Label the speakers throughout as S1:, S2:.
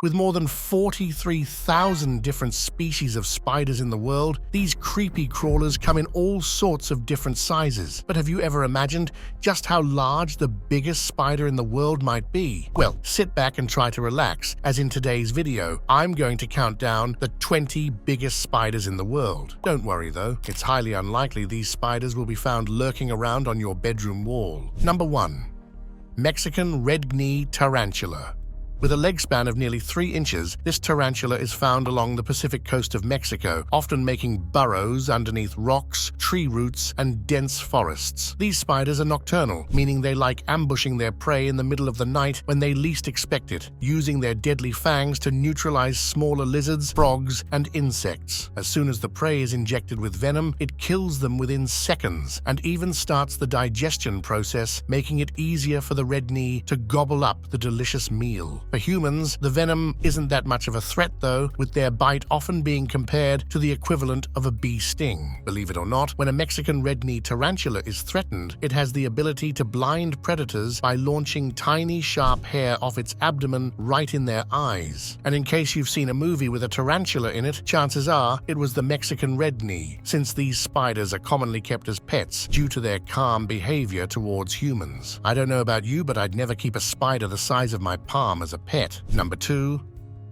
S1: With more than 43,000 different species of spiders in the world, these creepy crawlers come in all sorts of different sizes. But have you ever imagined just how large the biggest spider in the world might be? Well, sit back and try to relax, as in today's video, I'm going to count down the 20 biggest spiders in the world. Don't worry though, it's highly unlikely these spiders will be found lurking around on your bedroom wall. Number 1. Mexican red knee tarantula. With a leg span of nearly 3 inches, this tarantula is found along the Pacific coast of Mexico, often making burrows underneath rocks, tree roots, and dense forests. These spiders are nocturnal, meaning they like ambushing their prey in the middle of the night when they least expect it, using their deadly fangs to neutralize smaller lizards, frogs, and insects. As soon as the prey is injected with venom, it kills them within seconds, and even starts the digestion process, making it easier for the red knee to gobble up the delicious meal. For humans, the venom isn't that much of a threat though, with their bite often being compared to the equivalent of a bee sting. Believe it or not, when a Mexican red-knee tarantula is threatened, it has the ability to blind predators by launching tiny sharp hair off its abdomen right in their eyes. And in case you've seen a movie with a tarantula in it, chances are it was the Mexican red-knee, since these spiders are commonly kept as pets due to their calm behavior towards humans. I don't know about you, but I'd never keep a spider the size of my palm as a pet. Number 2.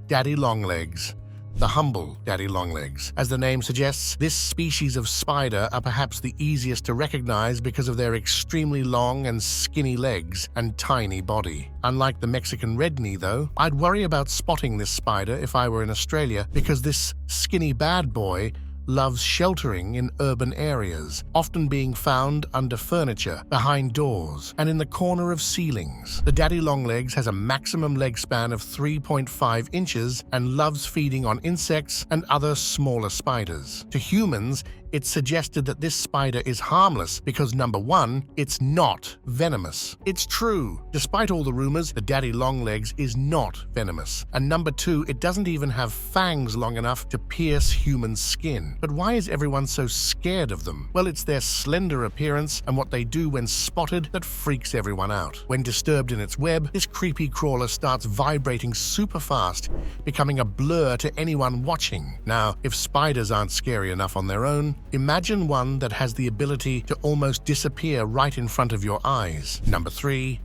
S1: Daddy Longlegs. The humble daddy longlegs. As the name suggests, this species of spider are perhaps the easiest to recognize because of their extremely long and skinny legs and tiny body. Unlike the Mexican red knee though, I'd worry about spotting this spider if I were in Australia because this skinny bad boy loves sheltering in urban areas, often being found under furniture, behind doors, and in the corner of ceilings. The daddy longlegs has a maximum leg span of 3.5 inches and loves feeding on insects and other smaller spiders. To humans, it's suggested that this spider is harmless because number 1, it's not venomous. It's true. Despite all the rumors, the daddy longlegs is not venomous. And number 2, it doesn't even have fangs long enough to pierce human skin. But why is everyone so scared of them? Well, it's their slender appearance and what they do when spotted that freaks everyone out. When disturbed in its web, this creepy crawler starts vibrating super fast, becoming a blur to anyone watching. Now, if spiders aren't scary enough on their own, imagine one that has the ability to almost disappear right in front of your eyes. Number 3.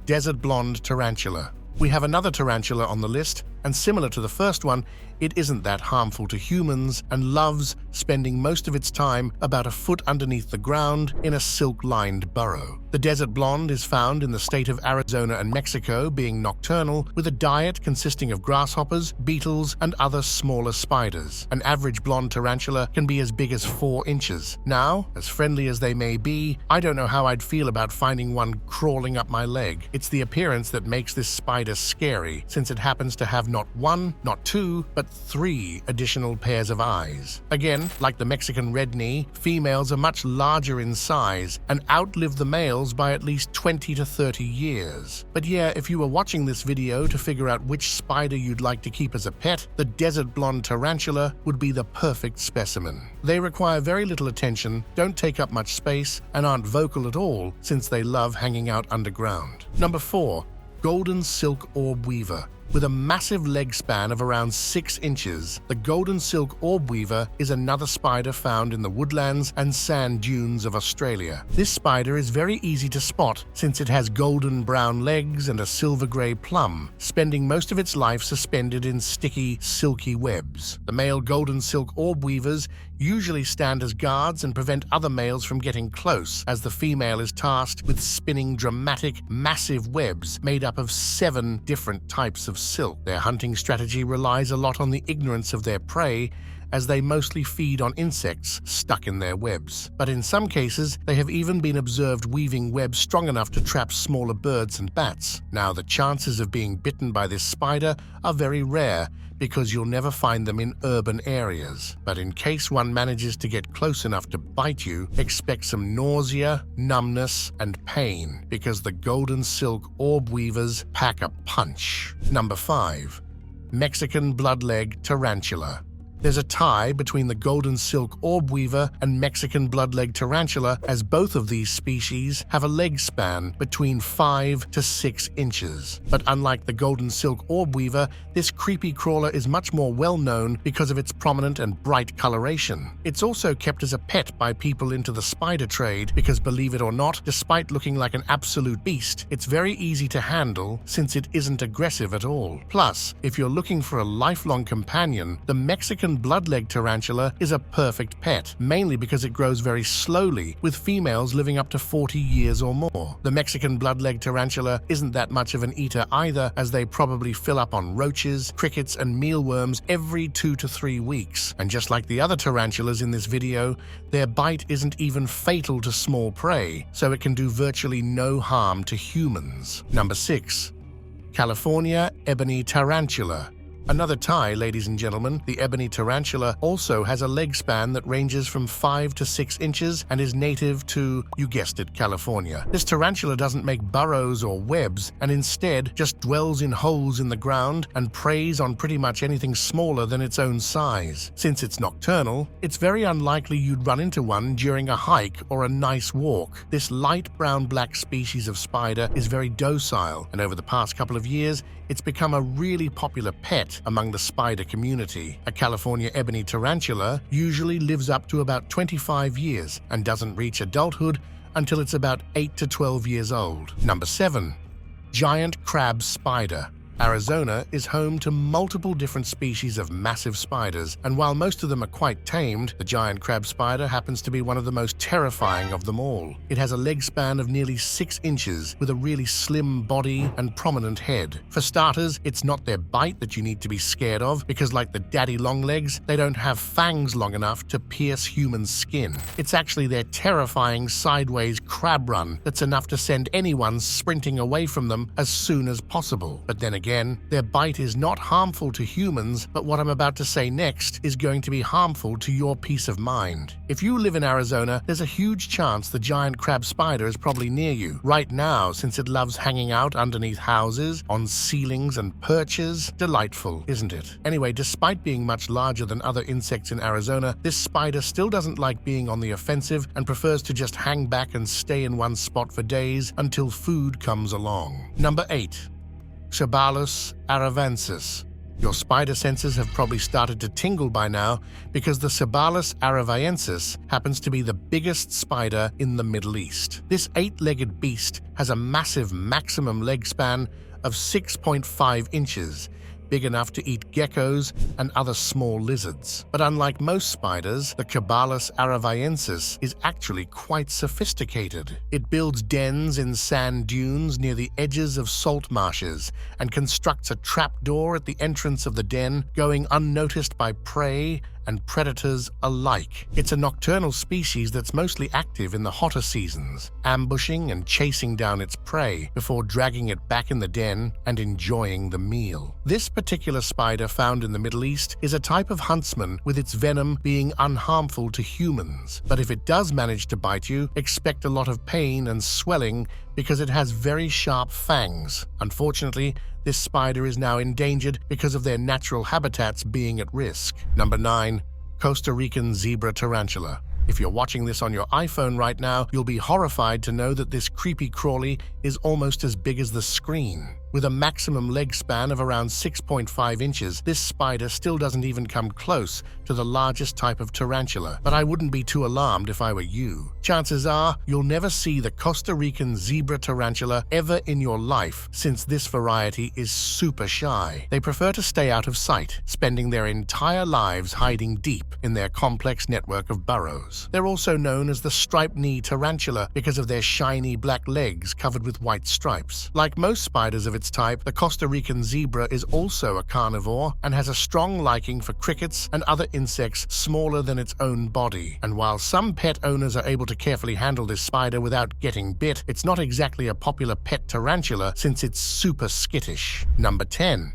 S1: Desert blonde tarantula. We have another tarantula on the list, and similar to the first one, it isn't that harmful to humans and loves spending most of its time about a foot underneath the ground in a silk-lined burrow. The desert blonde is found in the state of Arizona and Mexico, being nocturnal, with a diet consisting of grasshoppers, beetles, and other smaller spiders. An average blonde tarantula can be as big as 4 inches. Now, as friendly as they may be, I don't know how I'd feel about finding one crawling up my leg. It's the appearance that makes this spider scary, since it happens to have not 1, not 2, but 3 additional pairs of eyes. Again, like the Mexican red knee, females are much larger in size and outlive the males by at least 20 to 30 years. But yeah, if you were watching this video to figure out which spider you'd like to keep as a pet, the desert blonde tarantula would be the perfect specimen. They require very little attention, don't take up much space, and aren't vocal at all since they love hanging out underground. Number 4. Golden silk orb weaver. With a massive leg span of around 6 inches, the golden silk orb weaver is another spider found in the woodlands and sand dunes of Australia. This spider is very easy to spot since it has golden brown legs and a silver-grey plum, spending most of its life suspended in sticky, silky webs. The male golden silk orb weavers usually stand as guards and prevent other males from getting close, as the female is tasked with spinning dramatic, massive webs made up of 7 different types of silk. Their hunting strategy relies a lot on the ignorance of their prey, as they mostly feed on insects stuck in their webs. But in some cases, they have even been observed weaving webs strong enough to trap smaller birds and bats. Now, the chances of being bitten by this spider are very rare, because you'll never find them in urban areas. But in case one manages to get close enough to bite you, expect some nausea, numbness, and pain, because the golden silk orb weavers pack a punch. Number 5. Mexican bloodleg tarantula. There's a tie between the golden silk orb weaver and Mexican bloodleg tarantula, as both of these species have a leg span between 5 to 6 inches. But unlike the golden silk orb weaver, this creepy crawler is much more well known because of its prominent and bright coloration. It's also kept as a pet by people into the spider trade because, believe it or not, despite looking like an absolute beast, it's very easy to handle since it isn't aggressive at all. Plus, if you're looking for a lifelong companion, the Mexican bloodleg tarantula is a perfect pet, mainly because it grows very slowly, with females living up to 40 years or more. The Mexican bloodleg tarantula isn't that much of an eater either, as they probably fill up on roaches, crickets, and mealworms every 2 to 3 weeks. And just like the other tarantulas in this video, their bite isn't even fatal to small prey, so it can do virtually no harm to humans. Number 6. California Ebony Tarantula. Another tie, ladies and gentlemen. The ebony tarantula also has a leg span that ranges from 5 to 6 inches and is native to, you guessed it, California. This tarantula doesn't make burrows or webs, and instead just dwells in holes in the ground and preys on pretty much anything smaller than its own size. Since it's nocturnal, it's very unlikely you'd run into one during a hike or a nice walk. This light brown-black species of spider is very docile, and over the past couple of years, it's become a really popular pet among the spider community. A California ebony tarantula usually lives up to about 25 years and doesn't reach adulthood until it's about 8 to 12 years old. Number 7. Giant crab spider. Arizona is home to multiple different species of massive spiders, and while most of them are quite tamed, the giant crab spider happens to be one of the most terrifying of them all. It has a leg span of nearly 6 inches with a really slim body and prominent head. For starters, it's not their bite that you need to be scared of, because like the daddy longlegs, they don't have fangs long enough to pierce human skin. It's actually their terrifying sideways crab run that's enough to send anyone sprinting away from them as soon as possible. But then again, their bite is not harmful to humans, but what I'm about to say next is going to be harmful to your peace of mind. If you live in Arizona, there's a huge chance the giant crab spider is probably near you right now, since it loves hanging out underneath houses, on ceilings and perches. Delightful, isn't it? Anyway, despite being much larger than other insects in Arizona, this spider still doesn't like being on the offensive and prefers to just hang back and stay in one spot for days until food comes along. Number 8. Shabal aravanis. Your spider senses have probably started to tingle by now, because the Shabal aravanis happens to be the biggest spider in the Middle East. This 8-legged beast has a massive maximum leg span of 6.5 inches, big enough to eat geckos and other small lizards. But unlike most spiders, the Shabal aravanis is actually quite sophisticated. It builds dens in sand dunes near the edges of salt marshes and constructs a trapdoor at the entrance of the den, going unnoticed by prey and predators alike. It's a nocturnal species that's mostly active in the hotter seasons, ambushing and chasing down its prey before dragging it back in the den and enjoying the meal. This particular spider found in the Middle East is a type of huntsman, with its venom being unharmful to humans. But if it does manage to bite you, expect a lot of pain and swelling because it has very sharp fangs. Unfortunately, this spider is now endangered because of their natural habitats being at risk. Number 9. Costa Rican zebra tarantula. If you're watching this on your iPhone right now, you'll be horrified to know that this creepy crawly is almost as big as the screen. With a maximum leg span of around 6.5 inches, this spider still doesn't even come close to the largest type of tarantula, but I wouldn't be too alarmed if I were you. Chances are you'll never see the Costa Rican zebra tarantula ever in your life, since this variety is super shy. They prefer to stay out of sight, spending their entire lives hiding deep in their complex network of burrows. They're also known as the striped knee tarantula because of their shiny black legs covered with white stripes. Like most spiders of its type, the Costa Rican zebra is also a carnivore and has a strong liking for crickets and other insects smaller than its own body. And while some pet owners are able to carefully handle this spider without getting bit, it's not exactly a popular pet tarantula since it's super skittish. Number 10.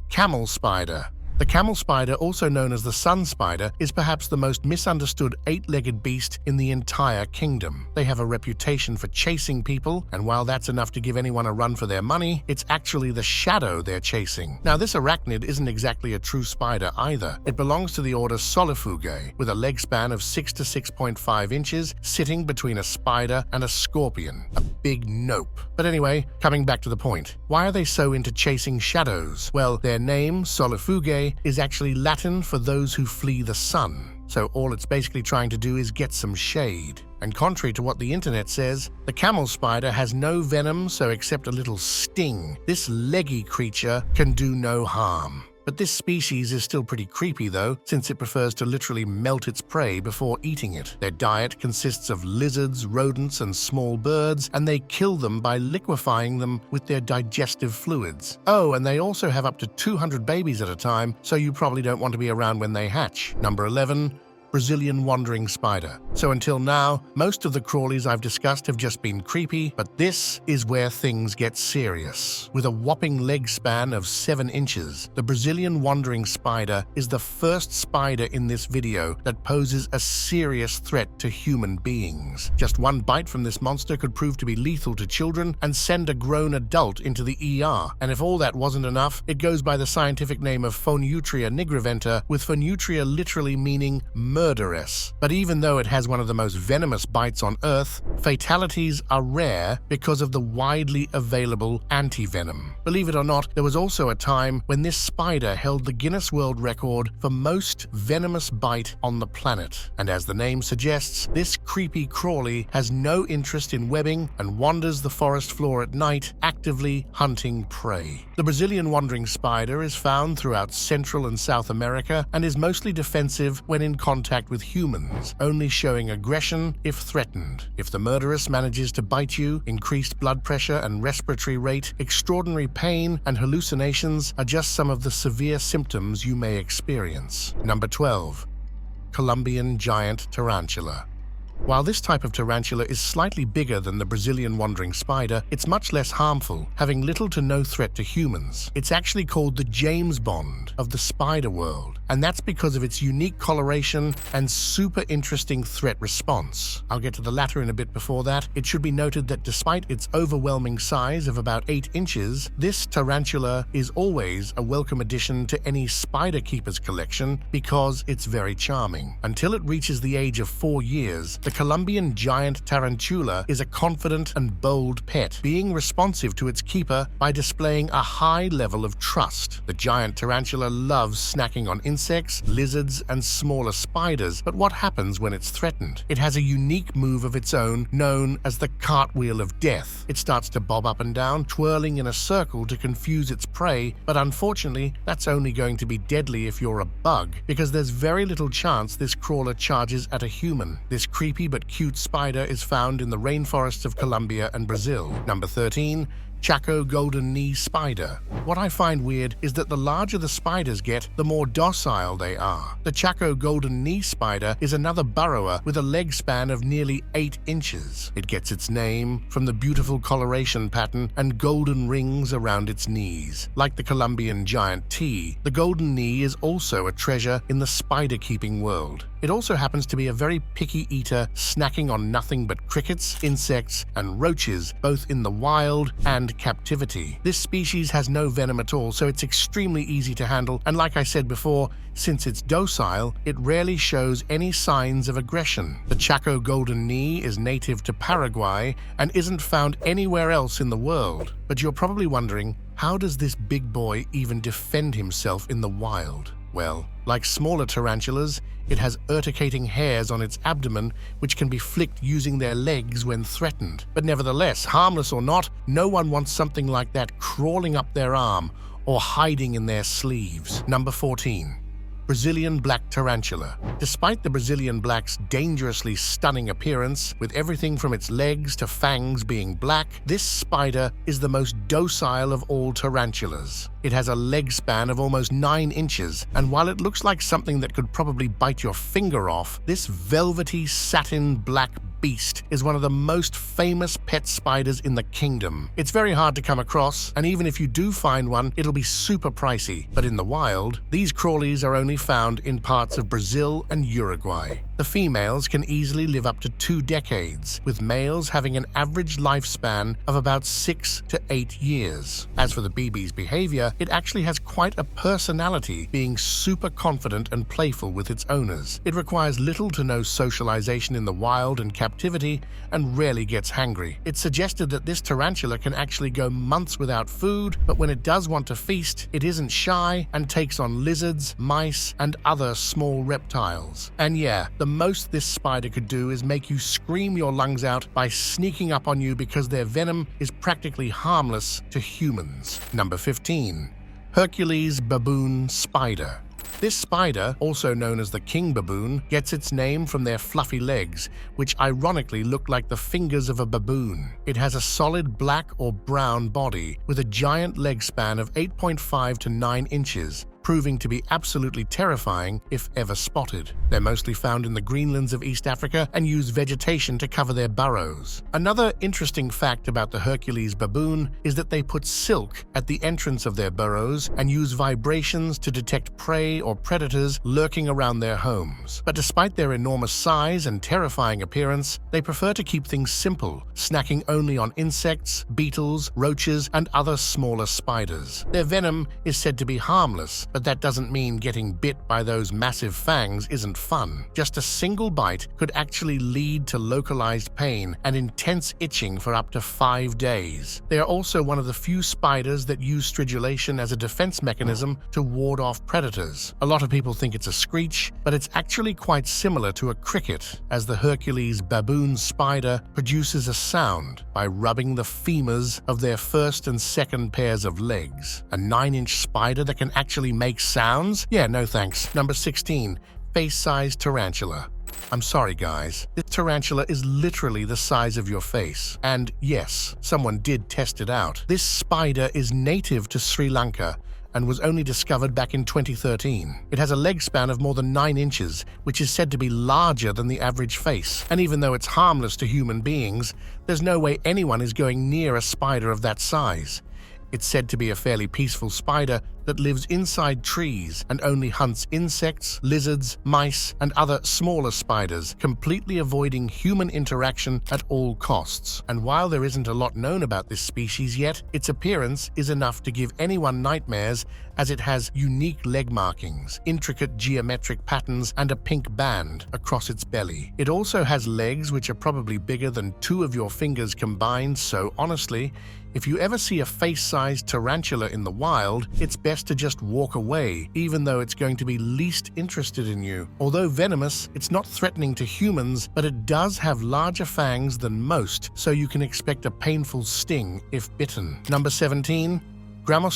S1: Camel spider. The camel spider, also known as the sun spider, is perhaps the most misunderstood eight-legged beast in the entire kingdom. They have a reputation for chasing people, and while that's enough to give anyone a run for their money, it's actually the shadow they're chasing. Now, this arachnid isn't exactly a true spider either. It belongs to the order Solifugae, with a leg span of 6 to 6.5 inches, sitting between a spider and a scorpion. A big nope. But anyway, coming back to the point. Why are they so into chasing shadows? Well, their name, Solifugae, is actually Latin for those who flee the sun. So all it's basically trying to do is get some shade. And contrary to what the internet says, the camel spider has no venom, so except a little sting, this leggy creature can do no harm. But this species is still pretty creepy though, since it prefers to literally melt its prey before eating it. Their diet consists of lizards, rodents, and small birds, and they kill them by liquefying them with their digestive fluids. Oh, and they also have up to 200 babies at a time, so you probably don't want to be around when they hatch. Number 11. Brazilian wandering spider. So until now, most of the crawlies I've discussed have just been creepy, but this is where things get serious. With a whopping leg span of 7 inches, the Brazilian wandering spider is the first spider in this video that poses a serious threat to human beings. Just one bite from this monster could prove to be lethal to children and send a grown adult into the ER. And if all that wasn't enough, it goes by the scientific name of Phonutria nigriventa, with Phonutria literally meaning murderess. But even though it has one of the most venomous bites on Earth, fatalities are rare because of the widely available antivenom. Believe it or not, there was also a time when this spider held the Guinness World Record for most venomous bite on the planet. And as the name suggests, this creepy crawly has no interest in webbing and wanders the forest floor at night, actively hunting prey. The Brazilian wandering spider is found throughout Central and South America and is mostly defensive when in contact with humans, only showing aggression if threatened. If the murderess manages to bite you, increased blood pressure and respiratory rate, extraordinary pain, and hallucinations are just some of the severe symptoms you may experience. Number 12. Colombian giant tarantula. While this type of tarantula is slightly bigger than the Brazilian wandering spider, it's much less harmful, having little to no threat to humans. It's actually called the James Bond of the spider world, and that's because of its unique coloration and super interesting threat response. I'll get to the latter in a bit. Before that, it should be noted that despite its overwhelming size of about 8 inches, this tarantula is always a welcome addition to any spider keeper's collection because it's very charming. Until it reaches the age of 4 years, the Colombian giant tarantula is a confident and bold pet, being responsive to its keeper by displaying a high level of trust. The giant tarantula loves snacking on insects, lizards, and smaller spiders, but what happens when it's threatened? It has a unique move of its own known as the cartwheel of death. It starts to bob up and down, twirling in a circle to confuse its prey, but unfortunately, that's only going to be deadly if you're a bug, because there's very little chance this crawler charges at a human. This creepy but cute spider is found in the rainforests of Colombia and Brazil. Number 13. Chaco golden knee spider. What I find weird is that the larger the spiders get, the more docile they are. The Chaco golden knee spider is another burrower with a leg span of nearly 8 inches. It gets its name from the beautiful coloration pattern and golden rings around its knees. Like the Colombian giant T, the golden knee is also a treasure in the spider-keeping world. It also happens to be a very picky eater, snacking on nothing but crickets, insects, and roaches, both in the wild and captivity. This species has no venom at all, so it's extremely easy to handle, and like I said before, since it's docile, it rarely shows any signs of aggression. The Chaco golden knee is native to Paraguay and isn't found anywhere else in the world. But you're probably wondering, how does this big boy even defend himself in the wild? Well, like smaller tarantulas, it has urticating hairs on its abdomen which can be flicked using their legs when threatened. But nevertheless, harmless or not, no one wants something like that crawling up their arm or hiding in their sleeves. Number 14. Brazilian black tarantula. Despite the Brazilian black's dangerously stunning appearance, with everything from its legs to fangs being black, this spider is the most docile of all tarantulas. It has a leg span of almost 9 inches, and while it looks like something that could probably bite your finger off, this velvety satin black beast is one of the most famous pet spiders in the kingdom. It's very hard to come across, and even if you do find one, it'll be super pricey. But in the wild, these crawlies are only found in parts of Brazil and Uruguay. The females can easily live up to 2 decades, with males having an average lifespan of about 6 to 8 years. As for the BB's behavior, it actually has quite a personality, being super confident and playful with its owners. It requires little to no socialization in the wild and captivity, and rarely gets hangry. It's suggested that this tarantula can actually go months without food, but when it does want to feast, it isn't shy and takes on lizards, mice, and other small reptiles. And yeah, the most this spider could do is make you scream your lungs out by sneaking up on you because their venom is practically harmless to humans. Number 15. Hercules baboon spider. This spider, also known as the king baboon, gets its name from their fluffy legs, which ironically look like the fingers of a baboon. It has a solid black or brown body with a giant leg span of 8.5 to 9 inches, proving to be absolutely terrifying if ever spotted. They're mostly found in the greenlands of East Africa and use vegetation to cover their burrows. Another interesting fact about the Hercules baboon is that they put silk at the entrance of their burrows and use vibrations to detect prey or predators lurking around their homes. But despite their enormous size and terrifying appearance, they prefer to keep things simple, snacking only on insects, beetles, roaches, and other smaller spiders. Their venom is said to be harmless, but that doesn't mean getting bit by those massive fangs isn't fun. Just a single bite could actually lead to localized pain and intense itching for up to 5 days. They are also one of the few spiders that use stridulation as a defense mechanism to ward off predators. A lot of people think it's a screech, but it's actually quite similar to a cricket, as the Hercules baboon spider produces a sound by rubbing the femurs of their first and second pairs of legs. A 9-inch spider that can actually make sounds? Yeah, no thanks. Number 16. Face-sized tarantula. I'm sorry guys, this tarantula is literally the size of your face. And yes, someone did test it out. This spider is native to Sri Lanka and was only discovered back in 2013. It has a leg span of more than 9 inches, which is said to be larger than the average face. And even though it's harmless to human beings, there's no way anyone is going near a spider of that size. It's said to be a fairly peaceful spider that lives inside trees and only hunts insects, lizards, mice, and other smaller spiders, completely avoiding human interaction at all costs. And while there isn't a lot known about this species yet, its appearance is enough to give anyone nightmares, as it has unique leg markings, intricate geometric patterns, and a pink band across its belly. It also has legs which are probably bigger than 2 of your fingers combined, so honestly, if you ever see a face-sized tarantula in the wild, it's best to just walk away, even though it's going to be least interested in you. Although venomous, it's not threatening to humans, but it does have larger fangs than most, so you can expect a painful sting if bitten. Number 17. Groa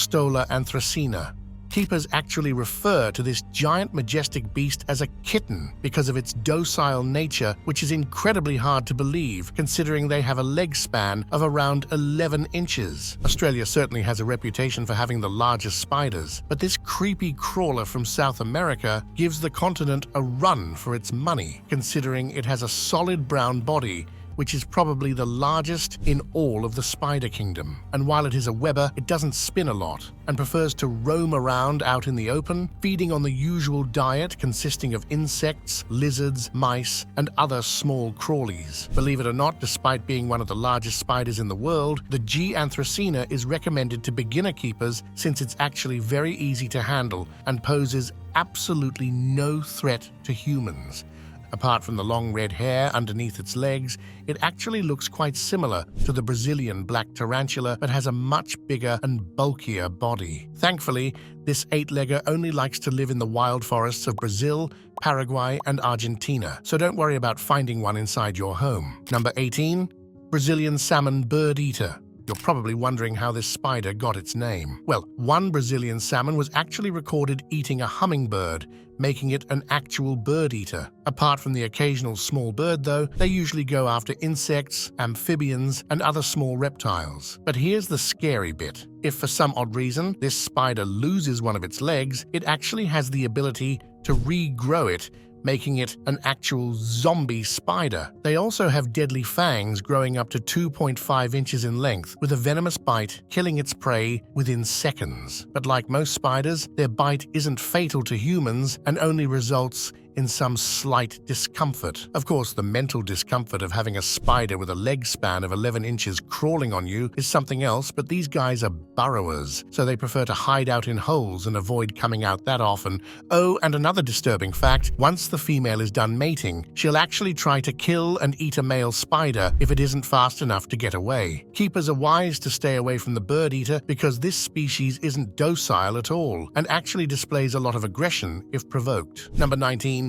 S1: Anthina. Keepers actually refer to this giant majestic beast as a kitten because of its docile nature, which is incredibly hard to believe considering they have a leg span of around 11 inches. Australia certainly has a reputation for having the largest spiders, but this creepy crawler from South America gives the continent a run for its money, considering it has a solid brown body which is probably the largest in all of the spider kingdom. And while it is a webber, it doesn't spin a lot and prefers to roam around out in the open, feeding on the usual diet consisting of insects, lizards, mice, and other small crawlies. Believe it or not, despite being one of the largest spiders in the world, the G. Anthracina is recommended to beginner keepers since it's actually very easy to handle and poses absolutely no threat to humans. Apart from the long red hair underneath its legs, it actually looks quite similar to the Brazilian black tarantula but has a much bigger and bulkier body. Thankfully, this 8-legger only likes to live in the wild forests of Brazil, Paraguay, and Argentina, so don't worry about finding one inside your home. Number 18. Brazilian salmon bird eater. You're probably wondering how this spider got its name. Well, one Brazilian salmon was actually recorded eating a hummingbird, making it an actual bird eater. Apart from the occasional small bird though, they usually go after insects, amphibians, and other small reptiles. But here's the scary bit. If for some odd reason this spider loses one of its legs, it actually has the ability to regrow it, making it an actual zombie spider. They also have deadly fangs growing up to 2.5 inches in length, with a venomous bite killing its prey within seconds. But like most spiders, their bite isn't fatal to humans and only results in some slight discomfort. Of course, the mental discomfort of having a spider with a leg span of 11 inches crawling on you is something else, but these guys are burrowers, so they prefer to hide out in holes and avoid coming out that often. Oh, and another disturbing fact, once the female is done mating, she'll actually try to kill and eat a male spider if it isn't fast enough to get away. Keepers are wise to stay away from the bird eater because this species isn't docile at all and actually displays a lot of aggression if provoked. Number 19.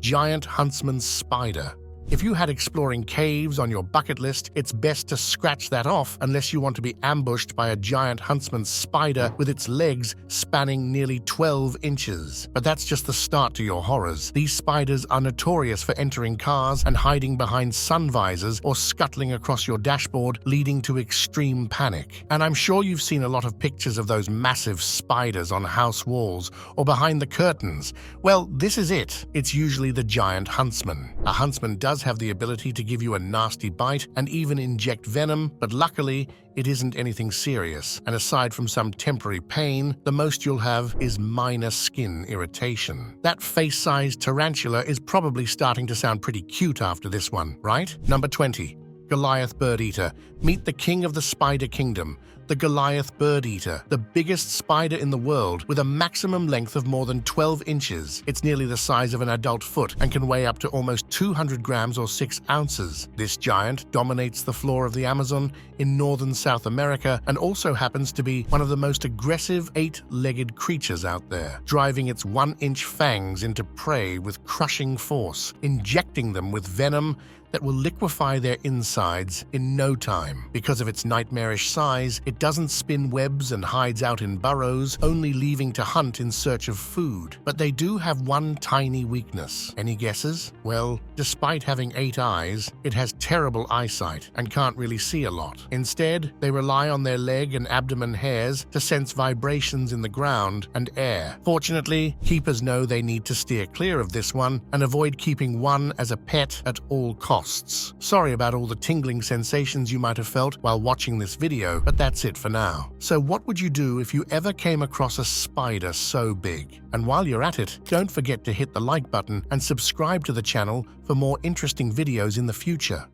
S1: Giant Huntsman Spider. If you had exploring caves on your bucket list, it's best to scratch that off unless you want to be ambushed by a giant huntsman spider with its legs spanning nearly 12 inches. But that's just the start to your horrors. These spiders are notorious for entering cars and hiding behind sun visors or scuttling across your dashboard, leading to extreme panic. And I'm sure you've seen a lot of pictures of those massive spiders on house walls or behind the curtains. Well, this is it. It's usually the giant huntsman. A huntsman does have the ability to give you a nasty bite and even inject venom, but luckily it isn't anything serious, and aside from some temporary pain, the most you'll have is minor skin irritation. That face-sized tarantula is probably starting to sound pretty cute after this one, right? Number 20. Goliath Bird Eater. Meet the king of the spider kingdom, the Goliath bird eater, the biggest spider in the world with a maximum length of more than 12 inches. It's nearly the size of an adult foot and can weigh up to almost 200 grams or 6 ounces. This giant dominates the floor of the Amazon in northern South America and also happens to be one of the most aggressive 8-legged creatures out there, driving its 1-inch fangs into prey with crushing force, injecting them with venom that will liquefy their insides in no time. Because of its nightmarish size, it doesn't spin webs and hides out in burrows, only leaving to hunt in search of food. But they do have one tiny weakness. Any guesses? Well, despite having 8 eyes, it has terrible eyesight and can't really see a lot. Instead, they rely on their leg and abdomen hairs to sense vibrations in the ground and air. Fortunately, keepers know they need to steer clear of this one and avoid keeping one as a pet at all costs. Sorry about all the tingling sensations you might have felt while watching this video, but that's it for now. So what would you do if you ever came across a spider so big? And while you're at it, don't forget to hit the like button and subscribe to the channel for more interesting videos in the future.